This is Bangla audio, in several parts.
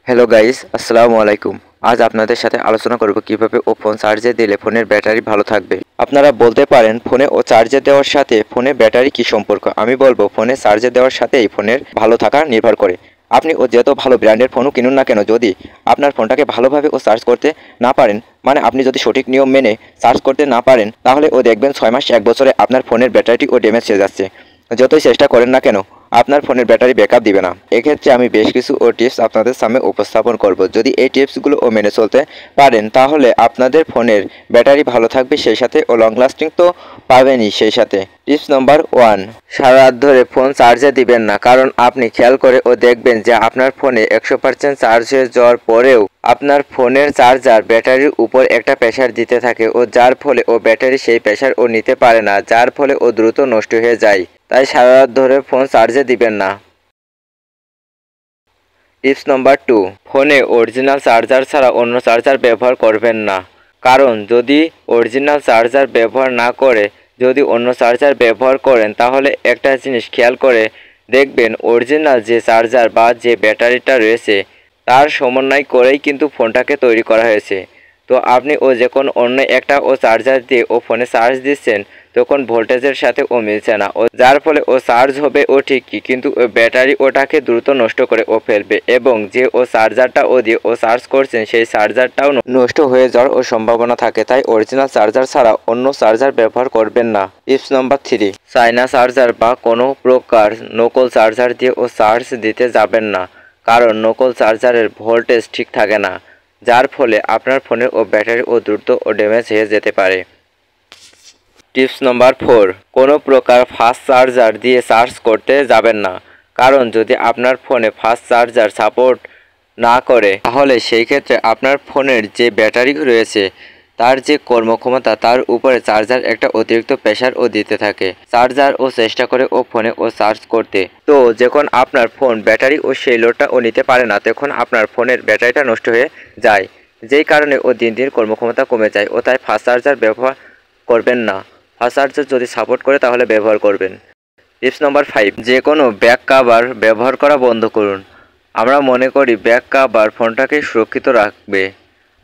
হ্যালো গাইস, আসসালামু আলাইকুম। আজ আপনাদের সাথে আলোচনা করব কিভাবে ফোন চার্জে দিলে ফোনের ব্যাটারি ভালো থাকবে। আপনারা বলতে পারেন ফোনে চার্জে দেওয়ার সাথে ফোনের ব্যাটারি কি সম্পর্ক। আমি বলবো ফোনে চার্জে দেওয়ার সাথেই ফোনের ভালো থাকা নির্ভর করে। আপনি যত ভালো ব্র্যান্ডের ফোনও কিনুন না কেন, যদি আপনার ফোনটাকে ভালোভাবে চার্জ করতে না পারেন, মানে আপনি যদি সঠিক নিয়ম মেনে চার্জ করতে না পারেন, তাহলে দেখবেন 6 মাস 1 বছরে আপনার ফোনের ব্যাটারিটি ড্যামেজ হয়ে যাচ্ছে। যতই চেষ্টা করেন না কেন, আপনার ফোনের ব্যাটারি ব্যাকআপ দিবে না। এক্ষেত্রে আমি বেশ কিছু টিপস আপনাদের সামনে উপস্থাপন করব। যদি এই টিপসগুলো মেনে চলতে পারেন, তাহলে আপনাদের ফোনের ব্যাটারি ভালো থাকবে, সেই সাথে লং লাস্টিং তো পাবেনই। সেই সাথে টিপস নাম্বার 1, সারা রাত ধরে ফোন চার্জে দিবেন না। কারণ আপনি খেয়াল করে দেখবেন যে আপনার ফোনে 100% চার্জ হয়ে যাওয়ার পরেও আপনার ফোনের চার্জার ব্যাটারির উপর একটা প্রেসার দিতে থাকে, যার ফলে ব্যাটারি সেই প্রেসার নিতে পারে না, যার ফলে দ্রুত নষ্ট হয়ে যায়। তাই সারা রাত ধরে ফোন চার্জে দিবেন না। টিপস নাম্বার 2, ফোনে অরিজিনাল চার্জার ছাড়া অন্য চার্জার ব্যবহার করবেন না। কারণ যদি অরিজিনাল চার্জার ব্যবহার না করে যদি অন্য চার্জার ব্যবহার করেন, তাহলে একটা জিনিস খেয়াল করে দেখবেন অরিজিনাল যে চার্জার বা যে ব্যাটারিটা রয়েছে তার সমন্বয় করেই কিন্তু ফোনটাকে তৈরি করা হয়েছে। তো আপনি যখন অন্য একটা চার্জার দিয়ে ফোনে চার্জ দিচ্ছেন, তখন ভোল্টেজের সাথে মিলছে না, যার ফলে চার্জ হবে ঠিকই, কিন্তু ব্যাটারি ওটাকে দ্রুত নষ্ট করে ফেলবে, এবং যে চার্জারটা দিয়ে চার্জ করছেন সেই চার্জারটাও নষ্ট হয়ে যাওয়ার সম্ভাবনা থাকে। তাই অরিজিনাল চার্জার ছাড়া অন্য চার্জার ব্যবহার করবেন না। টিপস নাম্বার 3, চায়না চার্জার বা কোনো প্রকার নকল চার্জার দিয়ে চার্জ দিতে যাবেন না। কারণ নকল চার্জারের ভোল্টেজ ঠিক থাকে না, যার ফলে আপনার ফোনের ব্যাটারি দ্রুত ড্যামেজ হয়ে যেতে পারে। টিপস নাম্বার 4, কোনো প্রকার ফাস্ট চার্জার দিয়ে চার্জ করতে যাবেন না। কারণ যদি আপনার ফোনে ফাস্ট চার্জার সাপোর্ট না করে, তাহলে সেই ক্ষেত্রে আপনার ফোনের যে ব্যাটারি রয়েছে তার যে কর্মক্ষমতা তার উপরে চার্জার একটা অতিরিক্ত প্রেসার দিতে থাকে। চার্জার চেষ্টা করে ফোনে চার্জ করতে, তো যখন আপনার ফোন ব্যাটারি সেই লোডটা নিতে পারে না, তখন আপনার ফোনের ব্যাটারিটা নষ্ট হয়ে যায়, যেই কারণে দিন দিন কর্মক্ষমতা কমে যায়। তাই ফাস্ট চার্জার ব্যবহার করবেন না। ফাস্ট চার্জার যদি সাপোর্ট করে তাহলে ব্যবহার করবেন। টিপস নাম্বার 5, যে কোনো ব্যাক কভার ব্যবহার করা বন্ধ করুন। আমরা মনে করি ব্যাক কভার ফোনটাকে সুরক্ষিত রাখবে,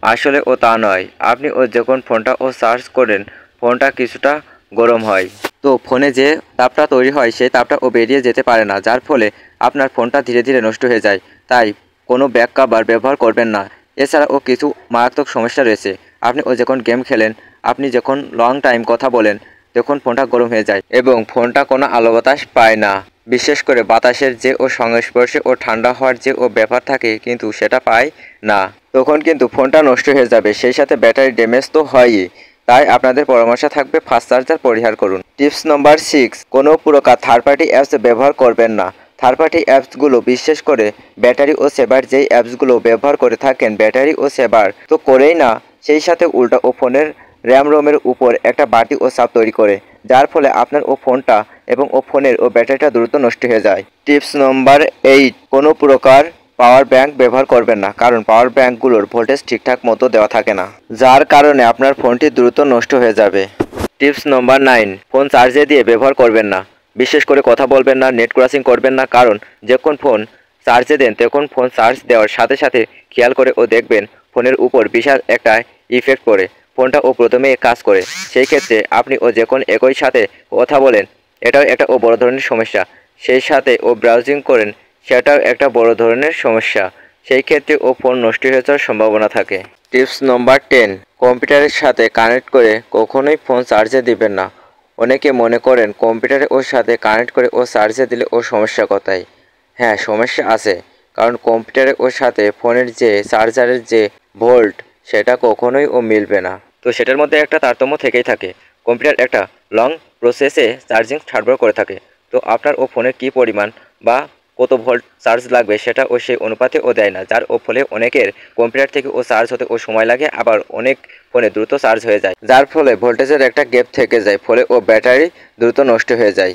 আসলে তা নয়। আপনি যখন ফোনটা চার্জ করেন, ফোনটা কিছুটা গরম হয়, তো ফোনে যে তাপটা তৈরি হয় সেই তাপটা বেরিয়ে যেতে পারে না, যার ফলে আপনার ফোনটা ধীরে ধীরে নষ্ট হয়ে যায়। তাই কোনো ব্যাক কভার ব্যবহার করবেন না। এছাড়া কিছু মারাত্মক সমস্যা রয়েছে। আপনি যখন গেম খেলেন, আপনি যখন লং টাইম কথা বলেন, তখন ফোনটা গরম হয়ে যায় এবং ফোনটা কোনো আলো বাতাস পায় না। বিশেষ করে বাতাসের যে সংস্পর্শে ঠান্ডা হওয়ার যে ব্যাপার থাকে, কিন্তু সেটা পায় না, তখন কিন্তু ফোনটা নষ্ট হয়ে যাবে, সেই সাথে ব্যাটারি ড্যামেজ তো হয়ই। তাই আপনাদের পরামর্শ থাকবে ফাস্ট চার্জার পরিহার করুন। টিপস নাম্বার 6, কোনো প্রকার থার্ড পার্টি অ্যাপস ব্যবহার করবেন না। থার্ড পার্টি অ্যাপসগুলো, বিশেষ করে ব্যাটারি সেভার যেই অ্যাপসগুলো ব্যবহার করে থাকেন, ব্যাটারি সেভার তো করেই না, সেই সাথে উল্টা ফোনের র্যাম রোমের উপর একটা বাড়তি চাপ তৈরি করে, যার ফলে আপনার ফোনটা এবং ফোনের ব্যাটারিটা দ্রুত নষ্ট হয়ে যায়। টিপস নাম্বার 8, কোনো প্রকার পাওয়ার ব্যাংক ব্যবহার করবেন না। কারণ পাওয়ার ব্যাংকগুলোর ভোল্টেজ ঠিকঠাক মতো দেওয়া থাকে না, যার কারণে আপনার ফোনটি দ্রুত নষ্ট হয়ে যাবে। টিপস নাম্বার 9, ফোন চার্জে দিয়ে ব্যবহার করবেন না। বিশেষ করে কথা বলবেন না, নেট ক্রসিং করবেন না। কারণ যখন ফোন চার্জে দেন, তখন ফোন চার্জ দেওয়ার সাথে সাথে খেয়াল করে দেখবেন ফোনের উপর বিশাল একটা ইফেক্ট পড়ে, ফোনটা প্রথমে কাজ করে। সেই ক্ষেত্রে আপনি যখন একই সাথে কথা বলেন, এটাও একটা বড় ধরনের সমস্যা। সেই সাথে ব্রাউজিং করেন, সেটাও একটা বড় ধরনের সমস্যা। সেই ক্ষেত্রে ফোন নষ্ট হয়ে যাওয়ার সম্ভাবনা থাকে। টিপস নাম্বার 10, কম্পিউটারের সাথে কানেক্ট করে কখনোই ফোন চার্জে দিবেন না। অনেকে মনে করেন কম্পিউটারে সাথে কানেক্ট করে চার্জে দিলে সমস্যা কোথায়। হ্যাঁ, সমস্যা আছে। কারণ কম্পিউটারে সাথে ফোনের যে চার্জারের যে ভোল্ট, সেটা কখনোই মিলবে না। তো সেটার মধ্যে একটা তারতম্য থেকেই থাকে। কম্পিউটার একটা লং প্রসেসে চার্জিং সরবরাহ করে থাকে। তো আপনার ফোনের কী পরিমাণ বা কত ভোল্ট চার্জ লাগবে, সেটা সেই অনুপাতে দেয় না, যার ফলে অনেকের কম্পিউটার থেকে চার্জ হতে সময় লাগে, আবার অনেক ফোনে দ্রুত চার্জ হয়ে যায়, যার ফলে ভোল্টেজের একটা গ্যাপ থেকে যায়, ফলে ব্যাটারি দ্রুত নষ্ট হয়ে যায়।